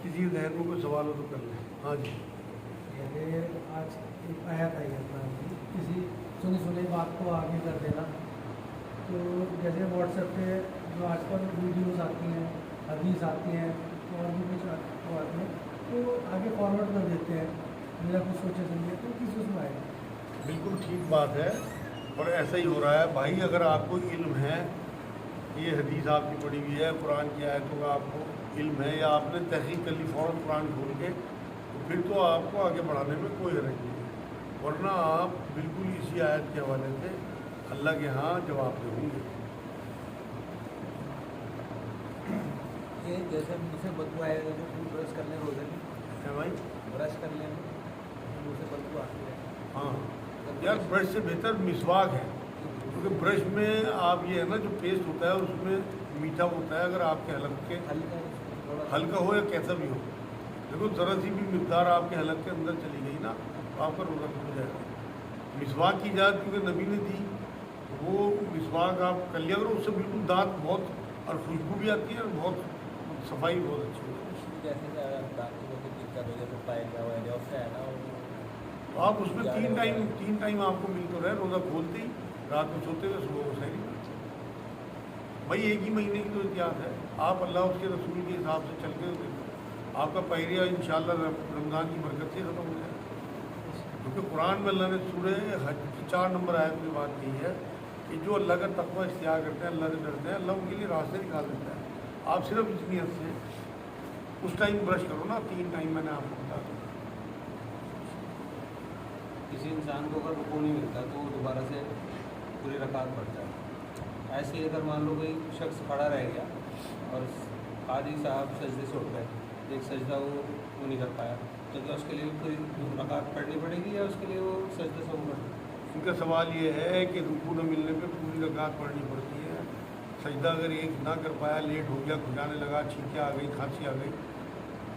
کسی کے ذہن میں کوئی سوال ہو تو کر لیں. ہاں جی. جیسے آج ایک آیت آئی ہے کسی سنی بات کو آگے کر دینا. تو جیسے واٹس ایپ پہ جو آج کل ویڈیوز آتی ہیں، حدیث آتی ہیں اور بھی کچھ آتی ہیں تو آگے فارورڈ کر دیتے ہیں میرا کچھ سوچے سمجھے، تو کس اس میں آئے گا؟ بالکل ٹھیک بات ہے اور ایسا ہی ہو رہا ہے بھائی. اگر آپ کو علم ہے، یہ حدیث آپ کی پڑھی ہوئی ہے، قرآن کی آیتوں کا آپ کو علم ہے، یا آپ نے تحقیق کر لی فوراً قرآن کھول کے، تو پھر تو آپ کو آگے بڑھانے میں کوئی حرج نہیں ہے. ورنہ آپ بالکل اسی آیت کے حوالے سے اللہ کے ہاں جواب دے ہوں گے. یہ جیسے منہ سے بدبو آئے گا تو برش کر لیں روزے میں، ہے بھائی. برش کر لیں منہ سے بدبو آتی ہے. ہاں یار، برش سے بہتر مسواک ہے، کیونکہ برش میں آپ یہ ہے نا جو پیسٹ ہوتا ہے اس میں میٹھا ہوتا ہے. اگر آپ کے حلق کے ہلکا ہو یا کیسا بھی ہو، دیکھو ذرا سی بھی مقدار آپ کے حلق کے اندر چلی گئی نا تو آپ کا روزہ کھل جائے گا. مسواک کی اجازت کیونکہ نبی نے دی، وہ مسواک آپ کر لیا کرو، اس سے بالکل دانت بہت اور خوشبو بھی آتی ہے اور بہت صفائی بہت اچھی ہوتی ہے. تو آپ اس میں تین ٹائم آپ کو مل تو رہے، روزہ کھولتے ہی، رات کو سوتے ہوئے، صبح کو سحری کرتے. بھائی ایک ہی مہینے کی تو احتیاط ہے. آپ اللہ اس کے رسول کے حساب سے چل کے دیکھو، آپ کا پہریہ انشاءاللہ رمضان کی برکت سے ختم ہو جائے گا. کیونکہ قرآن میں اللہ نے سورہ حج کی 4 نمبر آیت میں بات کی ہے کہ جو اللہ کا تقوی اختیار کرتے ہیں، اللہ سے ڈرتے ہیں، اللہ ان کے لیے راستے نکال دیتا ہے. آپ صرف اس نیت سے اس ٹائم برش کرو نا، 3 ٹائم میں نے آپ کو بتا دیا. کسی انسان کو اگر رکوع نہیں ملتا تو وہ دوبارہ سے پوری رکعت پڑھتا ہے. ایسے ہی اگر مان لو کوئی شخص کھڑا رہ گیا اور قاضی صاحب سجدے سے اٹھ گئے، ایک سجدہ وہ نہیں کر پایا، تو کیا اس کے لیے پوری رکعت پڑھنی پڑے گی یا اس کے لیے وہ سجدے سے اوپر؟ ان کا سوال یہ ہے کہ رکوع نہ ملنے پہ پوری رکعت پڑھنی پڑتی ہے. سجدہ اگر ایک نہ کر پایا، لیٹ ہو گیا، کھجانے لگا، چھینکیں آ گئی، کھانسی آ گئی،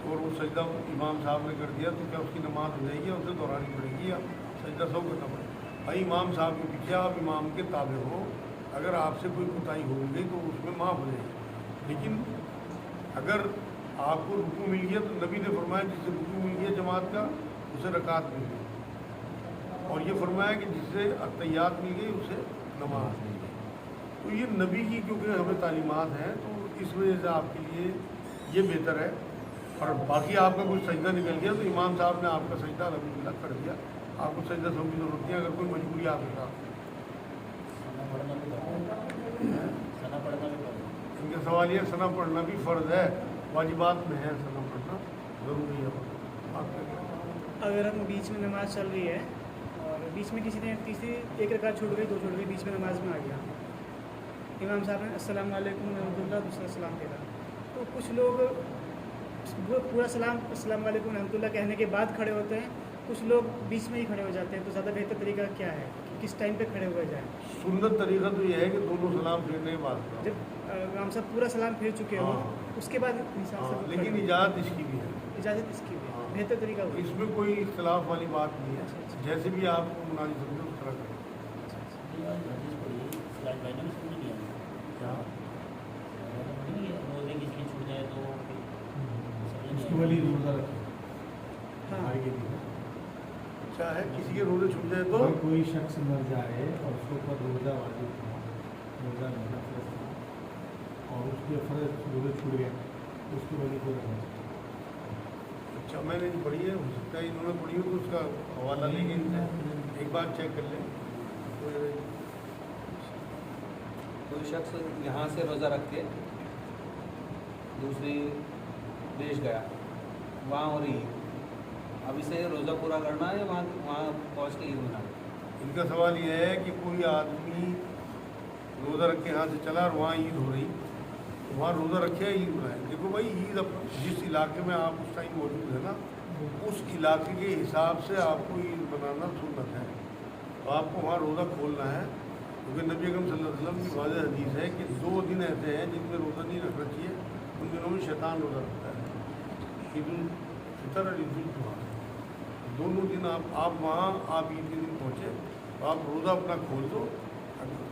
تو وہ سجدہ امام صاحب نے کر دیا، تو کیا اس کی نماز ہو جائے گی یا اسے دہرانی پڑے گی یا سجدہ سو کرنا پڑے گا؟ بھائی امام صاحب کے پیچھے آپ امام کے تابع ہو، اگر آپ سے کوئی کوتاہی ہو گئی تو اس میں معاف ہو جائے گی. لیکن اگر آپ کو رکوع مل گیا تو نبی نے فرمایا جسے رکوع مل گیا جماعت کا اسے رکعت مل گئی، اور یہ فرمایا کہ جسے التحیات مل گئی اسے نماز مل گئی. تو یہ نبی کی کیونکہ ہمیں تعلیمات ہیں تو اس وجہ سے آپ کے لیے یہ بہتر ہے. اور باقی آپ کا کوئی سجدہ نکل گیا تو امام صاحب نے آپ کا سجدہ الحمدللہ کر دیا، آپ کو سجدہ سب کی ضرورت نہیں ہے. اگر کوئی مجبوری آپ کے ساتھ، ان کا سوال یہ ثنا پڑھنا بھی فرض ہے، واجبات میں ہے، ثنا پڑھنا ضروری ہے. اگر ہم بیچ میں نماز چل رہی ہے اور بیچ میں کسی نے تیسری ایک رکعت چھوڑ گئی، 2 چھوڑ گئی، بیچ میں نماز میں آ گیا، امام صاحب نے السلام علیکم ورحمۃ اللہ دوسرا سلام کہا، تو کچھ لوگ پورا السلام علیکم ورحمۃ اللہ کہنے کے بعد کھڑے ہوتے ہیں، کچھ لوگ بیچ میں ہی کھڑے ہو جاتے ہیں. تو زیادہ بہتر طریقہ کیا ہے کہ کس ٹائم پہ کھڑے ہوئے جائیں؟ سنت طریقہ تو یہ ہے کہ دونوں سلام پھیرنے کے بعد کرو. جب امام صاحب پورا سلام پھیر چکے ہو اس کے بعد لیکن اجازت اس کی بھی ہے، اجازت اس کی بھی ہے، بہتر طریقہ ہوگا. اس میں کوئی اختلاف والی بات نہیں ہے، جیسے بھی آپ کو مناسب سمجھو اس طرح کریں. کیا ہے کسی کے روزے چھوٹ جائے تو کوئی شخص مر جائے اور اس کے اوپر روزہ واجب تھا، روزہ نہیں فرض تھا، اور اس کے فرض روزے چھوٹ گئے، اس کی وجہ کو رکھنا. اچھا میں نے پڑھی ہے، ہو سکتا ہے انہوں نے پڑھی ہو تو اس کا حوالہ لیں گے ان سے، ایک بار چیک کر لیں. کوئی شخص یہاں سے روزہ رکھ کے دوسری دیش گیا، وہاں ہو رہی ہے، اب اسے روزہ پورا کرنا ہے یا وہاں پہنچ کے عید منانا؟ ان کا سوال یہ ہے کہ کوئی آدمی روزہ رکھ کے یہاں سے چلا اور وہاں عید ہو رہی، وہاں روزہ رکھے عید منائے. دیکھو بھائی عید جس علاقے میں آپ اس ٹائم موجود ہے نا، اس علاقے کے حساب سے آپ کو عید منانا سنت ہے. تو آپ کو وہاں روزہ کھولنا ہے، کیونکہ نبی اکرم صلی اللہ علیہ وسلم کی واضح حدیث ہے کہ 2 دن ایسے ہیں جن میں روزہ نہیں رکھنا چاہیے. ان دنوں میں شیطان روزہ رکھتا ہے، عید الفطر اور عید الاضحیٰ. دونوں دن آپ وہاں آپ عید کے دن پہنچے تو آپ روزہ اپنا کھول دو،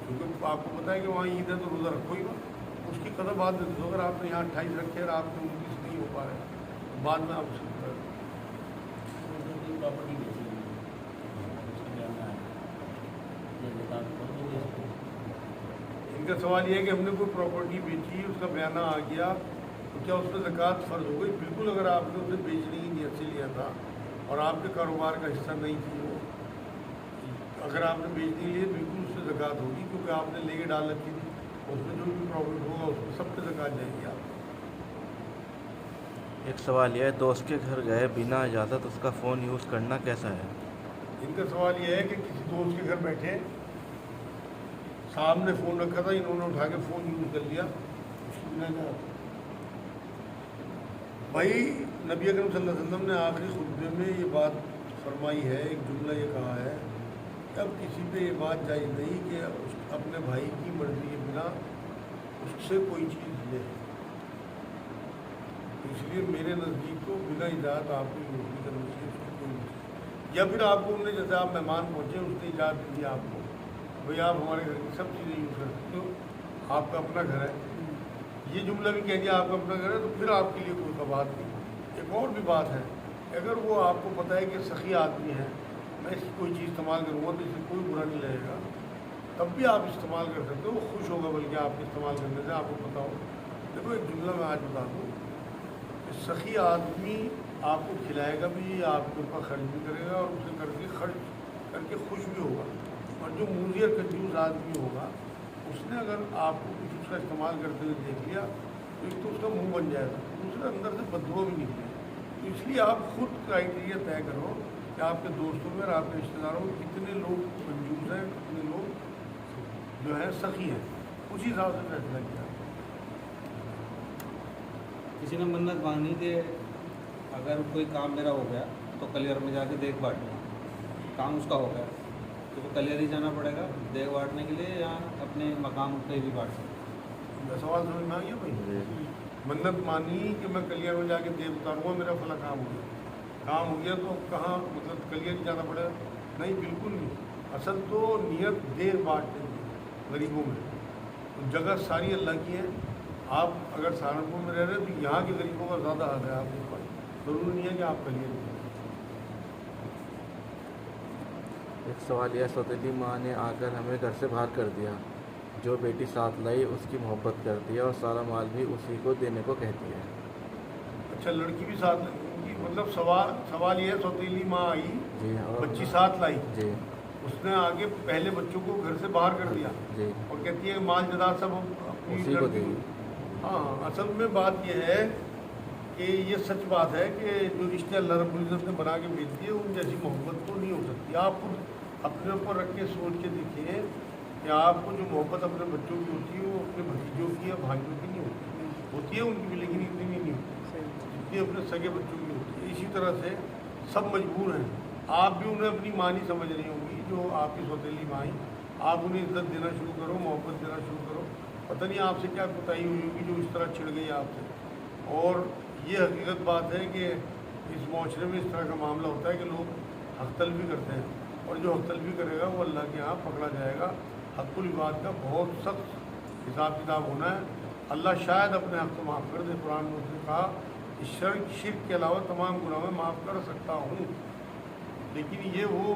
کیونکہ آپ کو پتہ ہے کہ وہاں عید ہے تو روزہ رکھو ہی نا. اس کی قدر بات دے دو. اگر آپ نے یہاں 28 رکھے اور آپ نے 29 نہیں ہو پا رہے बाद में आप प्रॉपर्टी बेची उसके बयान में आया ये जकात इनका सवाल ये है कि हमने कोई प्रॉपर्टी बेची, उसका बयाना आ गया तो क्या उसमें ज़कात फ़र्ज हो गई? बिल्कुल, अगर आपने उसे बेचने की नीयत से लिया था और आपके कारोबार का हिस्सा नहीं थी वो, अगर आपने बेचने के लिए बिल्कुल उससे ज़कात होगी, क्योंकि आपने लेके डाल रखी थी, उसमें जो भी प्रॉफिट होगा उसमें सब पे ज़कात जाएगी आप। एक सवाल यह है, दोस्त के घर गए बिना इजाज़त उसका फ़ोन यूज़ करना कैसा है? इनका सवाल ये है कि किसी दोस्त के घर बैठे, सामने फ़ोन रखा था, इन्होंने उठा के फ़ोन यूज़ कर लिया, उसकी बिना क्या? भाई नबी अकरम सल्लल्लाहु अलैहि वसल्लम ने आखिरी खुतबे में ये बात फरमाई है, एक जुमला ये कहा है कि अब किसी पे ये बात जायज़ नहीं कि अपने भाई की मर्ज़ी के बिना उससे कोई चीज़ ले। इसलिए मेरे नज़दीक तो बिना इजाज़त आपको यूज़ नहीं करनी चाहिए उसकी कोई चीज़। या फिर आपको उन्होंने, जैसे आप मेहमान पहुँचे, उसने इजाज़त दी आपको, भाई आप हमारे घर की सब चीज़ें यूज़ कर सकते हो, आपका अपना घर है, ये जुमला भी कह दिया आपका अपना घर है, तो फिर आपके लिए कोई बात नहीं। एक और भी बात है, अगर वो आपको पता है कि सखी आदमी है, मैं इसकी कोई चीज़ इस्तेमाल करूँगा तो इससे कोई बुरा नहीं लगेगा, तब भी आप इस्तेमाल कर सकते हो, वो खुश होगा बल्कि आपके इस्तेमाल करने से। आपको पता हो, देखो एक जुमला मैं आज बता दूँ, सखी आदमी आपको खिलाएगा भी, आपके ऊपर खर्च भी करेगा और उसे करके खर्च करके खुश भी होगा। और जो मूजी और कंजूस आदमी होगा, उसने अगर आपको कुछ उसका इस्तेमाल करते हुए देख लिया तो एक तो उसका मुंह बन जाएगा, दूसरा अंदर से बदबू भी निकलेगा। तो इसलिए आप खुद क्राइटेरिया तय करो कि आपके दोस्तों में और आपके रिश्तेदारों में कितने लोग कंजूस हैं, कितने लोग जो है सखी हैं, उसी हिसाब से फैसला किया। किसी ने मन्नत मांगी कि अगर कोई काम मेरा हो गया तो कलियर में जाके देख बांटना, काम उसका हो गया तो कलियर ही जाना पड़ेगा देख बांटने के लिए, या अपने मकाम पे भी बांट सकते? मेरा सवाल समझ में आ गया भाई? मन्नत मानी कि मैं कलियर में जाके देख उतारूँगा, मेरा फला काम हो गया, काम हो गया तो कहाँ मतलब कलियर ही जाना पड़ेगा? नहीं, बिल्कुल नहीं। असल तो नियत देर बांटने की गरीबों में, तो जगह सारी अल्लाह की है। आप अगर सहारनपुर में रह रहे हो तो यहाँ के गरीबों का ज़्यादा हक है आपके ऊपर, ज़रूरी नहीं है कि आप कलियर करें। एक सवाल यह, सौतेली माँ ने आकर हमें घर से बाहर कर दिया, जो बेटी साथ लाई उसकी मोहब्बत करती है और सारा माल भी उसी को देने को कहती है। अच्छा, लड़की भी साथ उनकी, मतलब सवाल ये है, सौतेली माँ आई जी, और बच्ची साथ लाई, जी उसने आगे पहले बच्चों को घर से बाहर कर दिया जी, और कहती है माल जदाद सब अपनी उसी को लड़की देगी। हाँ, असल में बात यह है कि ये सच बात है कि जो रिश्ते अल्लाह रब्बुल इज़्ज़त ने बना के भेज दिए उन जैसी मोहब्बत तो नहीं हो सकती। आप खुद अपने ऊपर रख के सोच के देखिए कि आपको जो मोहब्बत अपने बच्चों की होती है वो अपने भतीजों की या भाइयों की नहीं होती है उनकी भी, लेकिन इतनी भी नहीं होती जितनी अपने सगे बच्चों की होती है। इसी तरह से सब मजबूर हैं, आप भी उन्हें अपनी माँ नहीं समझ रही होंगी जो आपकी सौतेली माँ आई, आप उन्हें इज्जत देना शुरू करो, मोहब्बत देना शुरू करो, पता नहीं आपसे क्या कुताही हुई होगी जो इस तरह छिड़ गई आपसे। और ये हकीकत बात है कि इस माशरे में इस तरह का मामला होता है कि लोग हक़ भी करते हैं, और जो हक़ भी करेगा वो अल्लाह के यहाँ पकड़ा जाएगा। हक़ुल इबाद का बहुत सख्त हिसाब किताब होना है। अल्लाह शायद अपने हक़ को माफ़ कर दे। कुरान में उसने कहा कि शिर्क के अलावा तमाम गुनाह में माफ़ कर सकता हूँ, लेकिन ये वो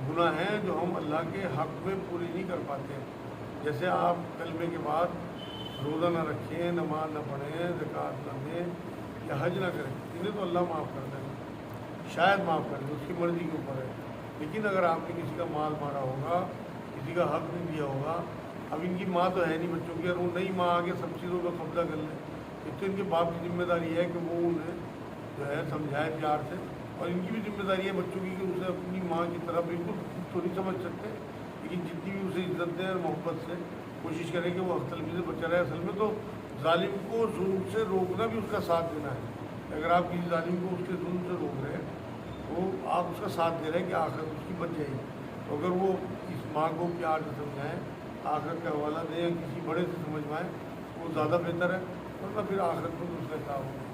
गुनाह हैं जो हम अल्लाह के हक़ में पूरे नहीं कर पाते। जैसे आप कलमे के बाद रोज़ा ना रखें, नमाज ना पढ़ें, ज़कात ना दें या हज ना करें, इन्हें तो अल्लाह माफ़ कर देगा, शायद माफ़ कर दे, उसकी मर्ज़ी के ऊपर है। लेकिन अगर आपने किसी का माल मारा होगा, किसी का हक़ नहीं दिया होगा, अब इनकी माँ तो है नहीं बच्चों की, और वो नई माँ आगे सब चीज़ों पर कब्जा कर ले, एक तो इनके बाप की जिम्मेदारी है कि वो उन्हें जो है समझाए प्यार से, और इनकी भी जिम्मेदारी है बच्चों की कि उसे अपनी माँ की तरह बिल्कुल तो नहीं समझ सकते, लेकिन जितनी भी उसे इज्जत दें और मोहब्बत से कोशिश करें कि वो हक़-तलफ़ी से बचा रहे। असल में तो जालिम को जुल्म से रोकना भी उसका साथ देना है। अगर आप किसी जालिम को उसके जुल्म से रोक रहे हैं तो आप उसका साथ दे रहे हैं कि आखिरत उसकी बच जाएगी। तो अगर वो इस माँ को प्यार से समझाएँ, आखिरत का हवाला दें या किसी बड़े से समझवाएँ, वो ज़्यादा बेहतर है, वरना फिर आखिरत में दूसरा काम होगा।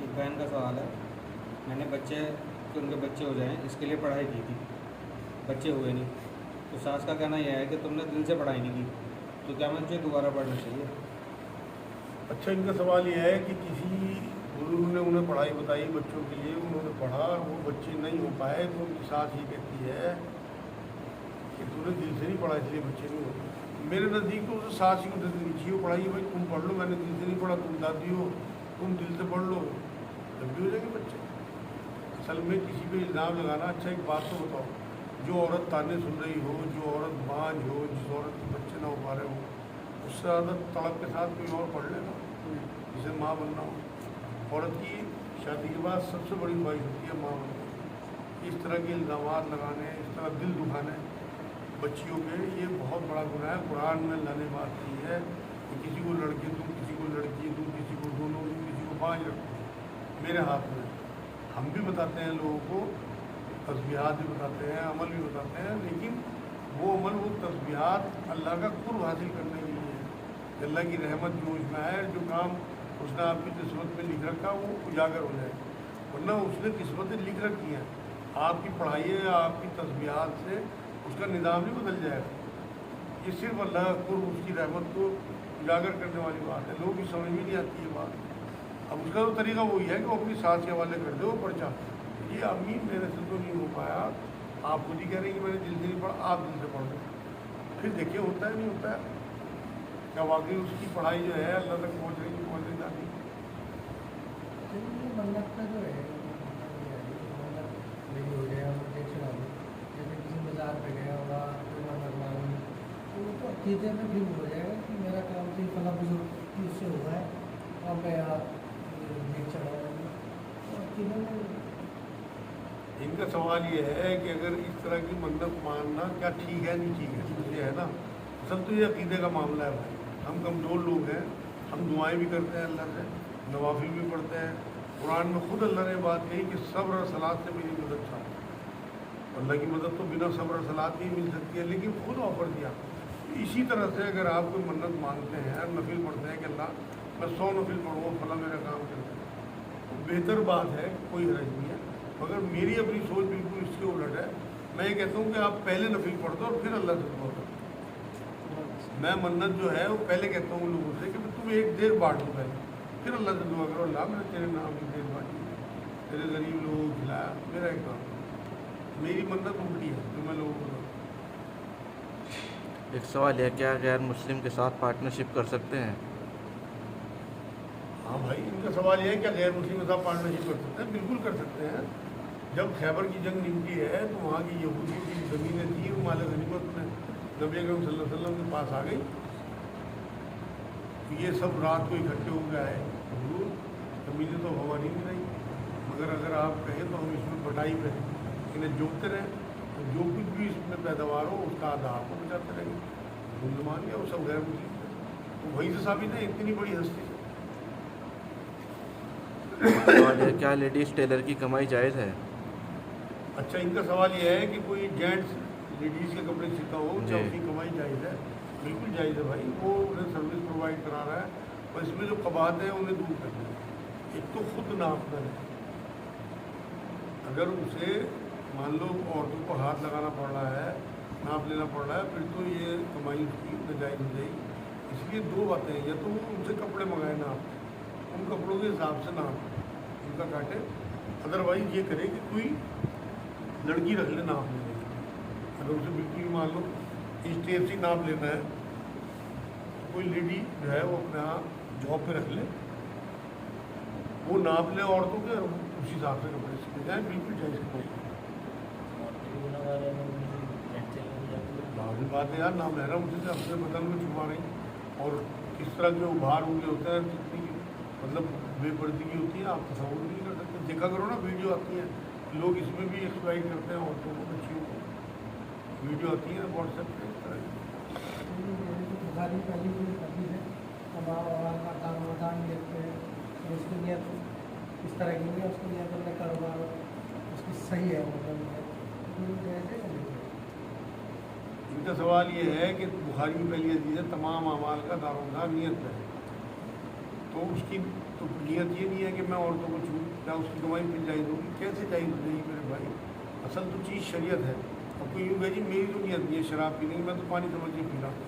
एक बहन का सवाल है, मैंने बच्चे कि उनके बच्चे हो जाएं इसके लिए पढ़ाई की थी, बच्चे हुए नहीं, तो सास का कहना यह है कि तुमने दिल से पढ़ाई नहीं की, तो क्या मुझे दोबारा पढ़ना चाहिए? अच्छा, इनका सवाल यह है कि किसी انہوں نے انہیں پڑھائی بتائی بچوں کے لیے، انہوں نے پڑھا اور وہ بچے نہیں ہو پائے تو ان کی ساس یہ کہتی ہے کہ تم نے دل سے نہیں پڑھا اس لیے بچے نہیں ہوتے۔ میرے نزدیک تو اسے ساس ہی کو دے دینی چاہیے پڑھائی، بھائی تم پڑھ لو، میں نے دل سے نہیں پڑھا، تم دادی ہو تم دل سے پڑھ لو، جب بھی ہو جائیں گے بچے۔ اصل میں کسی پہ الزام لگانا، اچھا ایک بات تو بتاؤ، جو عورت تانے سن رہی ہو، جو عورت بانجھ ہو، جس عورت کے بچے نہ ہو پا رہے ہو، اس سے زیادہ تڑپ کے ساتھ کوئی اور پڑھ لے گا جسے ماں بننا ہو۔ عورت کی شادی کے بعد سب سے بڑی خواہش ہوتی ہے ماں بننا۔ اس طرح کے الزامات لگانے، اس طرح دل دکھانے بچیوں کے، یہ بہت بڑا گناہ ہے۔ قرآن میں اللہ نے بات کی ہے کہ کسی کو لڑکے دوں، کسی کو لڑکی دوں، کسی کو دونوں دوں، کسی کو بانجھ رکھوں، میرے ہاتھ میں۔ ہم بھی بتاتے ہیں لوگوں کو، تسبیحات بھی بتاتے ہیں، عمل بھی بتاتے ہیں، لیکن وہ عمل، وہ تسبیحات اللہ کا قرب حاصل کرنے کے لیے ہے کہ اللہ کی رحمت جو اس میں ہے، جو کام اس نے آپ کی قسمت میں لکھ رکھا وہ اجاگر ہو جائے، ورنہ اس نے قسمتیں لکھ رکھی ہیں۔ آپ کی پڑھائی یا آپ کی تسبیحات سے اس کا نظام نہیں بدل جائے گا۔ یہ صرف اللہ کا قرب، اس کی رحمت کو اجاگر کرنے والی بات ہے۔ لوگوں کی سمجھ میں نہیں آتی یہ بات۔ اب اس کا تو طریقہ وہی ہے کہ وہ اپنی ساس کے حوالے کر دے وہ پرچہ، یہ امی میرے سے تو نہیں ہو پایا، آپ خود ہی کہہ رہے ہیں کہ میں نے دل سے نہیں پڑھا، آپ دل سے پڑھ لیں، پھر دیکھیے ہوتا ہے نہیں ہوتا ہے، کیا واقعی اس کی پڑھائی جو ہے اللہ تک پہنچ رہی ہے، پہنچ رہی جاتی۔ منت کا جو ہے منت نہیں ہو گیا، جیسے کسی بازار پہ گیا ہوگا کوئی منت مانگی تو وہ تو عقیدے میں بھی ہو جائے گا کہ میرا کام تو فلاں بزرگ کی اس سے ہوا ہے اور میں دیکھ چڑھا رہا ہوں، تو عقیدے میں ان کا سوال یہ ہے کہ اگر اس طرح کی منت ماننا کیا ٹھیک ہے نہیں ٹھیک ہے، یہ ہے نا، اصل تو یہ عقیدے کا معاملہ ہے بھائی۔ ہم کمزور لوگ ہیں، ہم دعائیں بھی کرتے ہیں اللہ سے، نوافل بھی پڑھتے ہیں۔ قرآن میں خود اللہ نے بات کہی کہ صبر اور صلاۃ سے میری مدد چاہو، اللہ کی مدد تو بنا صبر اور صلاۃ ہی مل سکتی ہے، لیکن خود آفر دیا۔ اسی طرح سے اگر آپ کوئی منت مانگتے ہیں، نفل پڑھتے ہیں کہ اللہ میں 100 نفل پڑھوں فلاں میرا کام کرتے ہیں، تو بہتر بات ہے، کوئی حرج نہیں ہے، مگر میری اپنی سوچ بالکل اس کے الٹ ہے۔ میں یہ کہتا ہوں کہ آپ پہلے نفل پڑھ دو اور پھر اللہ سے دعا کرو۔ میں منت جو ہے وہ پہلے کہتا ہوں لوگوں سے کہ تم ایک دیر بانٹ دو پہلے، پھر اللہ سے دعا کرو، اللہ میں نے تیرے نام کی دیر بانٹی، تیرے غریب لوگوں کو کھلایا، میرا ایک کام۔ میری منت الٹی ہے جو میں لوگوں کو بتاؤں۔ ایک سوال ہے، کیا غیر مسلم کے ساتھ پارٹنرشپ کر سکتے ہیں؟ ہاں بھائی، ان کا سوال یہ ہے کہ غیر مسلم کے ساتھ پارٹنرشپ کر سکتے ہیں؟ بالکل کر سکتے ہیں۔ جب خیبر کی جنگ نمٹی ہے تو وہاں کی یہودیوں کی زمینیں تھیں، وہ مال غنیمت میں نبی اکرم صلی اللہ علیہ وسلم کے پاس آ گئی، یہ سب رات کو اکٹھے ہو کے آئے، حضور زمینیں تو ہماری نہیں رہی، مگر اگر آپ کہیں تو ہم اس میں بٹائی پہ انہیں جوتتے رہیں، تو جو کچھ بھی اس میں پیداوار ہو اس کا آدھا آپ کو بچاتے رہیں گے۔ مان گیا وہ سب غیر مسلم تھے، تو وہیں سے ثابت ہے اتنی بڑی ہستی سے۔ سوال ہے، کیا لیڈیز ٹیلر کی کمائی جائز ہے؟ اچھا، ان کا سوال یہ ہے کہ کوئی جینٹس لیڈیز کے کپڑے سیتا ہو کیا اس کی کمائی جائز ہے؟ بالکل جائز ہے بھائی، وہ انہیں سروس پرووائڈ کرا رہا ہے، اور اس میں جو قباحت ہے انہیں دور کرنا ہے۔ ایک تو خود ناپنا ہے، اگر اسے مان لو عورتوں کو ہاتھ لگانا پڑ رہا ہے، ناپ لینا پڑ رہا ہے، پھر تو یہ کمائی اس کی ناجائز ہو جائے گی۔ اس لیے دو باتیں ہیں، یا تو وہ ان سے کپڑے منگائے ناپ، ان کپڑوں کے حساب سے ناپ ان کا کاٹے، ادروائز یہ کرے کہ کوئی لڑکی رکھ لے ناپ لینے کے لیے۔ اگر اسے بالکل ہی مان لو اس ٹیپ سے ناپ لینا ہے، کوئی لیڈی جو ہے وہ اپنے یہاں جاب پہ رکھ لے، وہ ناپ لے عورتوں کے، اور اسی حساب سے کپڑے سیکھے جائیں، بالکل جائز کپڑے۔ باقی بات ہے یار، نام لہرا مجھے سے اپنے بدن میں چھپا رہی، اور کس طرح کے ابھار ہوئے ہوتے ہیں، کتنی مطلب بے پردگی ہوتی ہے، آپ تصور نہیں کر سکتے۔ دیکھا کرو نا، ویڈیو آتی ہیں، لوگ اس میں بھی ایکسپلائٹ کرتے ہیں عورتوں کو، بچیوں کو، ویڈیو آتی ہے واٹس ایپ پہ اس طرح کی۔ بخاری پہلی بھی حدیث ہے، کا کام نیت پہ، اس کی نیت اس طرح کی ہے، اس کی نیت اپنے کاروبار اس کی صحیح ہے، مطلب جیسے ان کا سوال یہ ہے کہ بخاری میں پہلی حدیث ہے تمام اعمال کا دارومدار نیت ہے، تو اس کی تو نیت یہ نہیں ہے کہ میں عورتوں کو چھوڑوں، کیا اس کی کمائی پھر جائز ہوگی؟ کیسے جائز ہو جائے گی میرے بھائی؟ اصل تو چیز شریعت ہے۔ اب کوئی یوں کہ جی میری تو نیت نہیں ہے شراب پینے کی، میں تو پانی سمجھ کے پی رہا ہوں،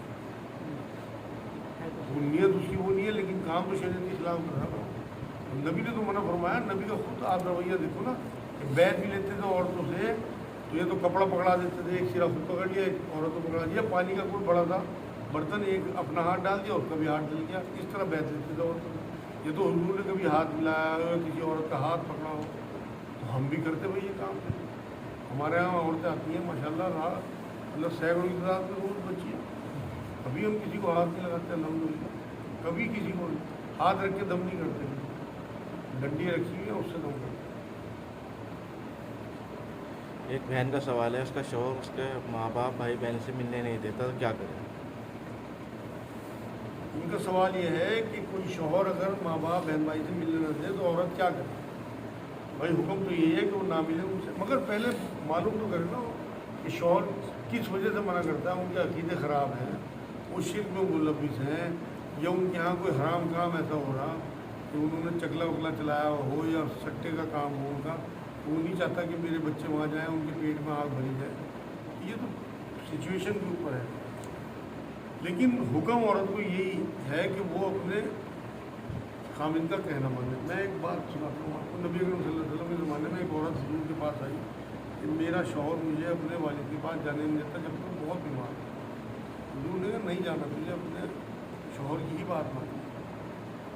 وہ نیت اس کی وہ نہیں ہے، لیکن کام تو شریعت کے خلاف کر رہا ہوں۔ नबी ने तो मना फरमाया। नबी का खुद आप रवैया देखो ना कि बैठ भी लेते थे औरतों से तो ये तो कपड़ा पकड़ा देते थे, एक सिरा खुद पकड़ लिया, एक औरत को पकड़ा दिया, पानी का कोई बड़ा था बर्तन, एक अपना हाथ डाल दिया, उसका भी हाथ डल गया, इस तरह बैठ लेते थे औरतों से। ये तो हुजूर ने कभी हाथ मिलाया हो, किसी औरत का हाथ पकड़ा हो, तो हम भी करते भाई ये काम। हमारे यहाँ औरतें आती हैं माशाल्लाह, मतलब सैकड़ों की तादाद में रोज़ बच्ची है, कभी हम किसी को हाथ नहीं लगाते अल्हम्दुलिल्लाह, कभी किसी को हाथ रख के दम नहीं करते, डंडी रखी हुई है उससे दम करते। एक बहन का सवाल है, उसका शौहर उसके माँ बाप भाई बहन से मिलने नहीं देता तो क्या करें? उनका सवाल ये है कि कोई शौहर अगर माँ बाप बहन भाई से मिलने न दे तो औरत क्या करे? भाई हुक्म तो यही है कि वो ना मिले उनसे, मगर पहले मालूम तो करे ना कि शौहर किस वजह से मना करता है। उनके अकीदे ख़राब हैं, वो शिर्क में मुलविस हैं, या उनके यहाँ कोई हराम काम ऐसा हो रहा कि उन्होंने चकला वकला चलाया हो या सट्टे का काम हो उनका, वो नहीं चाहता कि मेरे बच्चे वहाँ जाएँ, उनके पेट में आग भरी जाए। ये तो सिचुएशन के ऊपर है, लेकिन हुक्म औरत को यही है कि वो अपने खामिन का कहना माने। मैं एक बात सुनाता हूँ आपको। नबी अकरम सल्लल्लाहु अलैहि वसल्लम के ज़माने में एक औरत हुजूर के पास आई कि मेरा शौहर मुझे अपने वालिद के पास जाने नहीं देता जब तक बहुत बीमार है। हुजूर ने कहा नहीं जाना, तुझे अपने शौहर की ही बात मानी।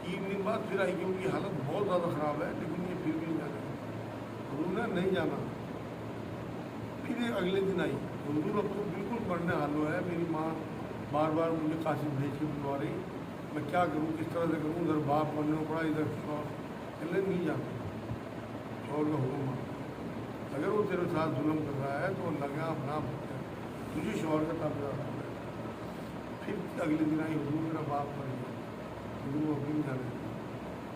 3 दिन बाद फिर आई कि उनकी हालत बहुत ज़्यादा ख़राब है, लेकिन ये फिर भी नहीं जाना। हुजूर ने नहीं जाना। फिर अगले दिन आई, हुजूर अब तो बिल्कुल मरने हालो है, मेरी माँ बार बार मुझे कासिम भेज के बुलवा रही, मैं क्या करूँ, किस तरह से करूँ, उधर बाप मरने को पड़ा, इधर शौहर। कहने नहीं जाना, शौहर का हुक्म मानो। अगर वो तेरे साथ जुल्म कर रहा है तो अल्लाह के आप नाम होते हैं, तुझे शौहर का ताबेदार होना है। फिर अगले दिन आई, हुजूर मेरा बाप मर गया, हुजूर वो भी नहीं जाने,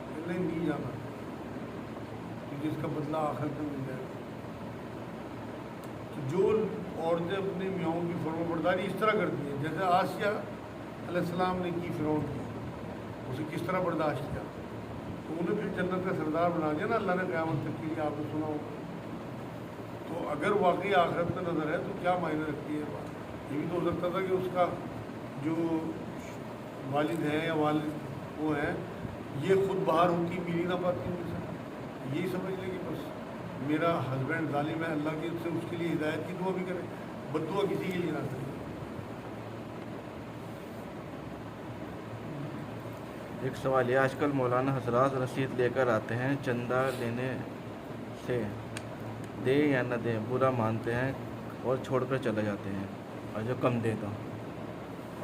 कहने नहीं जाना, तुझे इसका बदला आखिर में मिल जाएगा। तो जो औरतें अपने मियाँओं की फर्माबरदारी इस तरह करती हैं, जैसे आसिया अलैहिस्सलाम ने की फिरौन की, उसे किस तरह बर्दाश्त किया, तो उन्हें फिर जन्नत का सरदार बना दिया ना अल्लाह ने क़यामत तक के लिए, आपने सुना होगा। तो अगर वाकई आखिरत में नज़र है तो क्या मायने रखती है बात। ये भी तो हो सकता था कि उसका जो वालिद है या वालिद वो है, ये खुद बाहर होती मिल ना पाती उनसे, यही समझ ले कि बस मेरा हस्बैंड जालिम है, अल्लाह के से उसके लिए हिदायत की दुआ भी करे, बद्दुआ किसी के लिए ना करे। एक सवाल है, आजकल मौलाना हजरात रसीद लेकर आते हैं, चंदा लेने से दे या न दे बुरा मानते हैं और छोड़कर चले जाते हैं, और जो कम दे दो।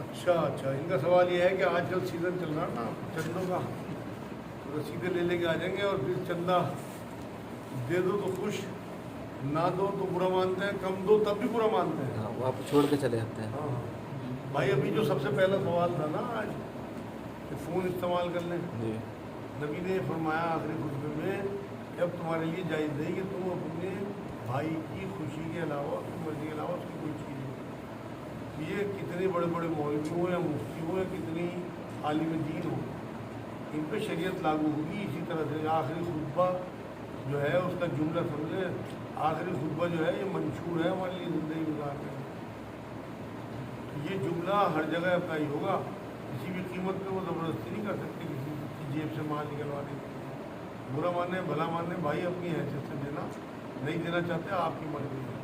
अच्छा, इनका सवाल ये है कि आजकल सीज़न चल रहा है ना चंदों का, तो रसीदें ले लेके आ जाएंगे और फिर चंदा दे दो तो खुश, ना दो तो बुरा मानते हैं, कम दो तब भी बुरा मानते हैं। हाँ, वो आप छोड़ के चले जाते हैं। हाँ भाई, अभी जो सबसे पहला सवाल था ना आज कि फ़ोन इस्तेमाल कर लें, जी, नबी ने फरमाया आखिरी खुतबे में कि अब तुम्हारे लिए जायज़ नहीं कि तुम अपने भाई की खुशी के अलावा, अपनी मर्जी के अलावा उसकी कोई चीज़ नहीं। ये कितने बड़े बड़े मौलवी हो या मुफ्ती हो या कितनी आलिम दीन हो, इन पर शरीयत लागू होगी इसी तरह से। आखिरी खुतबा जो है उसका जुमला समझे, आखिरी खुतबा जो है ये मंशूर है हमारे लिए ज़िंदगी गुजारने में। ये जुमला हर जगह अप्लाई होगा, किसी भी कीमत पे वो ज़बरदस्ती नहीं कर सकते किसी की जेब से माल निकलवाने के लिए। बुरा माने भला माने भाई अपनी हैसियत से देना, नहीं देना चाहते आपकी मर्ज़ी है,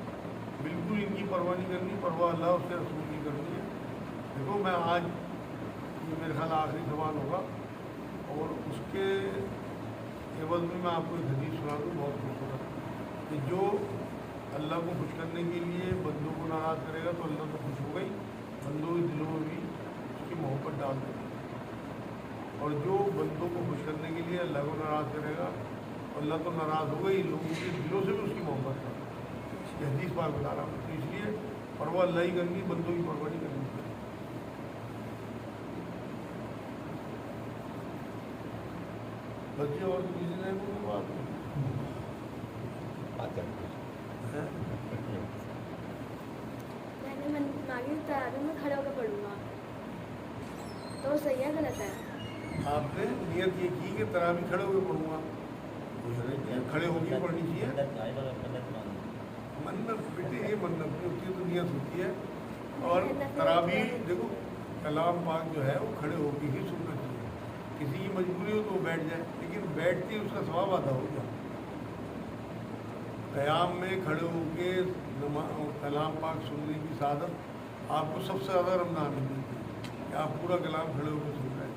बिल्कुल इनकी परवाह नहीं करनी, परवाह अल्लाह उसके रसूल की करनी है। देखो मैं आज ये मेरे ख्याल आखिरी सवाल होगा और उसके एवज में मैं आपको एक हदीस सुना दूँ बहुत खूबसूरत, कि जो अल्लाह को खुश करने के लिए बंदों को नाराज़ करेगा तो अल्लाह तो खुश हो गई, बंदों के दिलों में भी उसकी मोहब्बत डाल देगी, और जो बंदों को खुश करने के लिए अल्लाह को नाराज़ करेगा अल्लाह तो नाराज़ हो गई, लोगों के दिलों से भी उसकी मोहब्बत है। ये हदीस बात बता रहा हूँ, तो इसलिए परवाह अल्लाह ही करनी, बंदों की परवाह नहीं करनी। बच्चे और किसी ने कोई बात नहीं मैंने मांगी तरावी में खड़े होकर पढ़ूंगा, तो सही है गलत है? आपने नियत ये की कि तरावी खड़े होकर पढ़ूंगा, खड़े होकर पढ़नी चाहिए। मन्नत बेटे, ये मन्नत नहीं होती है तो नियत होती है। और तरावी देखो कलाम पाक जो है वो खड़े होकर ही सुनना चाहिए, किसी की मजबूरी हो तो वो बैठ जाए, लेकिन बैठते ही उसका सवाब अदा हो गया। क़याम में खड़े होके कलाम पाक सुनने की सादत आपको सबसे ज़्यादा रमज़ान में मिलती है कि आप पूरा कलाम खड़े होकर सुन रहे हैं।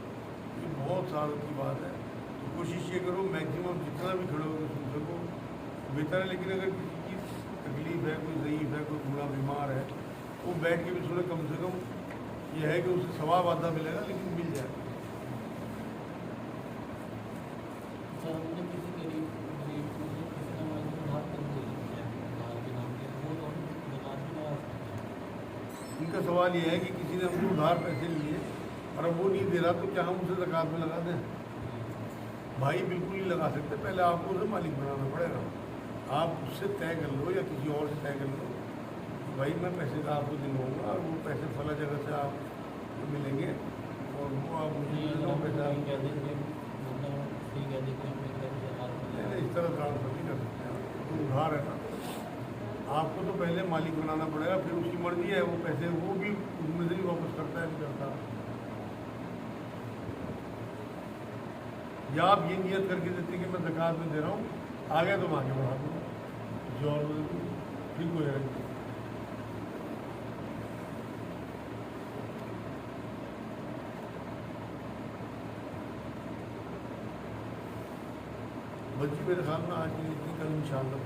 ये बहुत सादत की बात है। तो कोशिश ये करो मैक्सिमम जितना भी खड़े होकर सुन सको बेहतर है। लेकिन अगर किसी की तकलीफ़ है, कोई ज़ईफ़ है, कोई बूढ़ा बीमार है, वो बैठ के भी सुने, कम से कम ये है कि उसे सवाब आधा मिलेगा, लेकिन मिल जाए। सर हमने किसी गरीब गरीब को किसी ने हमारे को उधार कर दिया उधार के नाम पे, वो तो हम दुकान में लगा सकते हैं। इनका सवाल ये है कि किसी ने हमसे उधार पैसे लिए और अब वो नहीं दे रहा, तो क्या हम उसे ज़कात में लगा दें? भाई बिल्कुल नहीं लगा सकते। पहले आपको उसे मालिक बनाना पड़ेगा। आप उससे तय कर लो या किसी और से तय कर लो, भाई मैं पैसे का आपको दिलवाऊँगा और वो पैसे फला जगह से आप मिलेंगे और वो आप मुझे पैसा नहीं, इस तरह ट्रांसफर नहीं कर सकते हैं। तो उधार है ना, आपको तो पहले मालिक बनाना पड़ेगा, फिर उसकी मर्जी है वो पैसे वो भी उसमें से ही वापस करता है नहीं करता। या आप ये नियत करके देते कि मैं ज़कात में दे रहा हूँ, आ गया तो मैं आगे बढ़ा दूँगा, किसी और ठीक हो जाएगा। बच्ची मेरे ख्याल में आज के लिए इतनी, कल इंशाअल्लाह